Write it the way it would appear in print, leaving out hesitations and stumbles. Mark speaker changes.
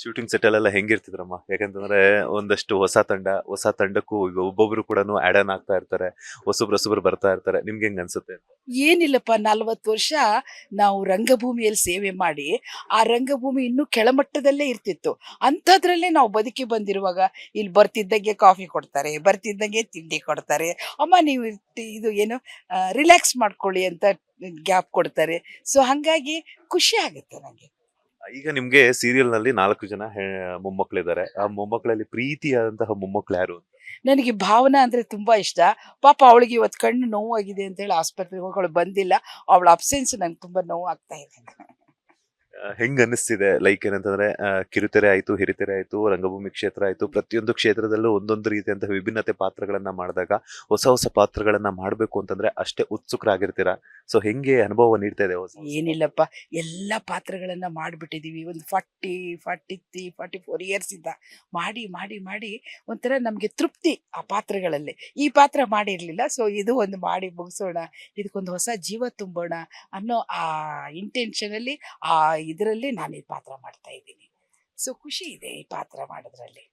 Speaker 1: Shooting set ಅಲ್ಲೆಲ್ಲ ಹೆಂಗಿರ್ತಿದ್ರಮ್ಮ? ಯಾಕಂತಂದ್ರೆ ಒಂದಷ್ಟು ಹೊಸ ತಂಡಕ್ಕೂ ಈಗ ಒಬ್ಬೊಬ್ರು ಕೂಡನು ಆಡ್ ಆನ್ ಆಗ್ತಾ ಇರ್ತಾರೆ. ಹೊಸಬ್ರು ಬರ್ತಾ ಇರ್ತಾರೆ. ನಿಮ್ಗೆ ಹೆಂಗ್ ಅನ್ಸುತ್ತೆ ಅಂತ?
Speaker 2: ಏನಿಲ್ಲಪ್ಪ 40 ವರ್ಷ ನಾವು ರಂಗಭೂಮಿಯಲ್ಲಿ ಸೇವೆ ಮಾಡಿ, ಆ ರಂಗಭೂಮಿ ಇನ್ನೂ ಕೆಳಮಟ್ಟದಲ್ಲೇ ಇರ್ತಿತ್ತು. ಅಂಥದ್ರಲ್ಲೇ ನಾವು ಬದುಕಿ ಬಂದಿರುವಾಗ, ಇಲ್ಲಿ ಬರ್ತಿದ್ದಂಗೆ ಕಾಫಿ ಕೊಡ್ತಾರೆ, ಬರ್ತಿದ್ದಂಗೆ ತಿಂಡಿ ಕೊಡ್ತಾರೆ. ಅಮ್ಮ ನೀವು ಇದು ಏನು ರಿಲ್ಯಾಕ್ಸ್ ಮಾಡ್ಕೊಳ್ಳಿ ಅಂತ ಗ್ಯಾಪ್ ಕೊಡ್ತಾರೆ. ಸೊ ಹಂಗಾಗಿ ಖುಷಿ ಆಗುತ್ತೆ ನಂಗೆ.
Speaker 1: ಈಗ ನಿಮ್ಗೆ ಸೀರಿಯಲ್‌ನಲ್ಲಿ 4 ಜನ ಮೊಮ್ಮಕ್ಳಿದ್ದಾರೆ. ಆ ಮೊಮ್ಮಕ್ಕಳಲ್ಲಿ ಪ್ರೀತಿಯಾದಂತಹ ಮೊಮ್ಮಕ್ಳು ಯಾರು ಅಂತ?
Speaker 2: ನನಗೆ ಭಾವನಾ ಅಂದ್ರೆ ತುಂಬಾ ಇಷ್ಟ. ಪಾಪ ಅವಳಿಗೆ ಇವತ್ತು ಕಣ್ಣು ನೋವಾಗಿದೆ ಅಂತ ಹೇಳಿ ಆಸ್ಪತ್ರೆಗೆ ಹೋಗಿ ಅವಳು ಬಂದಿಲ್ಲ. ಅವಳ ಅಬ್ಸೆನ್ಸ್ ನಂಗೆ ತುಂಬಾ ನೋವಾಗ್ತಾ ಇದೆ.
Speaker 1: ಹೆಂಗ್ ಅನ್ನಿಸ್ತಿದೆ? ಲೈಕ್ ಏನಂತಂದ್ರೆ ಕಿರುತೆರೆ ಆಯ್ತು, ಹಿರಿತೆರೆ ಆಯ್ತು, ರಂಗಭೂಮಿ ಕ್ಷೇತ್ರ ಆಯ್ತು. ಪ್ರತಿಯೊಂದು ಕ್ಷೇತ್ರದಲ್ಲೂ ಒಂದೊಂದು ರೀತಿಯಂತಹ ವಿಭಿನ್ನತೆ ಪಾತ್ರಗಳನ್ನ ಮಾಡಿದಾಗ, ಹೊಸ ಪಾತ್ರಗಳನ್ನ ಮಾಡ್ಬೇಕು ಅಂತಂದ್ರೆ ಅಷ್ಟೇ ಉತ್ಸುಕರಾಗಿರ್ತೀರಾ. ಸೊ ಹೆಂಗೆ ಅನುಭವ ನೀಡ್ತಾ ಇದೆ ಹೊಸ
Speaker 2: ಏನಿಲ್ಲಪ್ಪ, ಎಲ್ಲ ಪಾತ್ರಗಳನ್ನ ಮಾಡ್ಬಿಟ್ಟಿದೀವಿ. ಒಂದು 40, 43, 44 ಇಯರ್ಸ್ ಇಂದ ಮಾಡಿ ಒಂಥರ ನಮ್ಗೆ ತೃಪ್ತಿ ಆ ಪಾತ್ರಗಳಲ್ಲಿ. ಈ ಪಾತ್ರ ಮಾಡಿರ್ಲಿಲ್ಲ. ಸೊ ಇದು ಒಂದು ಮಾಡಿ ಮುಗಿಸೋಣ, ಇದಕ್ಕೊಂದು ಹೊಸ ಜೀವ ತುಂಬೋಣ ಅನ್ನೋ ಆ ಇಂಟೆನ್ಷನ್ ಅಲ್ಲಿ, ಆ ಇದರಲ್ಲಿ ನಾನು ಈ ಪಾತ್ರ ಮಾಡ್ತಾ ಇದ್ದೀನಿ. ಸೊ ಖುಷಿ ಇದೆ ಈ ಪಾತ್ರ ಮಾಡೋದ್ರಲ್ಲಿ.